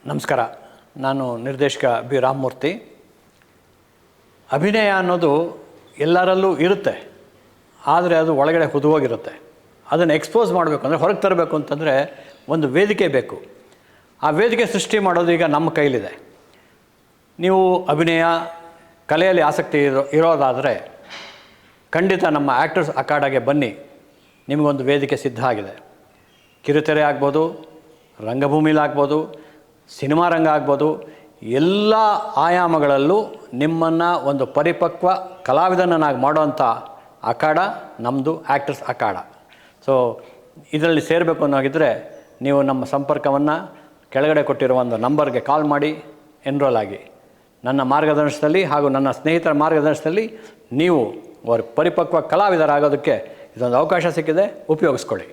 ನಮಸ್ಕಾರ. ನಾನು ನಿರ್ದೇಶಕ ಬಿ ರಾಮಮೂರ್ತಿ. ಅಭಿನಯ ಅನ್ನೋದು ಎಲ್ಲರಲ್ಲೂ ಇರುತ್ತೆ, ಆದರೆ ಅದು ಒಳಗಡೆ ಹುದುವಾಗಿರುತ್ತೆ. ಅದನ್ನು ಎಕ್ಸ್ಪೋಸ್ ಮಾಡಬೇಕು ಅಂದರೆ, ಹೊರಗೆ ತರಬೇಕು ಅಂತಂದರೆ ಒಂದು ವೇದಿಕೆ ಬೇಕು. ಆ ವೇದಿಕೆ ಸೃಷ್ಟಿ ಮಾಡೋದು ಈಗ ನಮ್ಮ ಕೈಲಿದೆ. ನೀವು ಅಭಿನಯ ಕಲೆಯಲ್ಲಿ ಆಸಕ್ತಿ ಇರೋದಾದರೆ ಖಂಡಿತ ನಮ್ಮ ಆ್ಯಕ್ಟರ್ಸ್ ಅಖಾಡಗೆ ಬನ್ನಿ. ನಿಮಗೊಂದು ವೇದಿಕೆ ಸಿದ್ಧ ಆಗಿದೆ. ಕಿರುತೆರೆ ಆಗ್ಬೋದು, ರಂಗಭೂಮಿಲಾಗ್ಬೋದು, ಸಿನಿಮಾ ರಂಗ ಆಗ್ಬೋದು, ಎಲ್ಲ ಆಯಾಮಗಳಲ್ಲೂ ನಿಮ್ಮನ್ನು ಒಂದು ಪರಿಪಕ್ವ ಕಲಾವಿದನನ್ನಾಗಿ ಮಾಡೋವಂಥ ಅಖಾಡ ನಮ್ಮದು ಆ್ಯಕ್ಟರ್ಸ್ ಅಖಾಡ. ಸೊ ಇದರಲ್ಲಿ ಸೇರಬೇಕು ಅನ್ನೋಗಿದ್ದರೆ ನೀವು ನಮ್ಮ ಸಂಪರ್ಕವನ್ನು ಕೆಳಗಡೆ ಕೊಟ್ಟಿರೋ ಒಂದು ನಂಬರ್ಗೆ ಕಾಲ್ ಮಾಡಿ ಎನ್ರೋಲ್ ಆಗಿ. ನನ್ನ ಮಾರ್ಗದರ್ಶನದಲ್ಲಿ ಹಾಗೂ ನನ್ನ ಸ್ನೇಹಿತರ ಮಾರ್ಗದರ್ಶನದಲ್ಲಿ ನೀವು ಪರಿಪಕ್ವ ಕಲಾವಿದರಾಗೋದಕ್ಕೆ ಇದೊಂದು ಅವಕಾಶ ಸಿಕ್ಕಿದೆ, ಉಪಯೋಗಿಸ್ಕೊಳ್ಳಿ.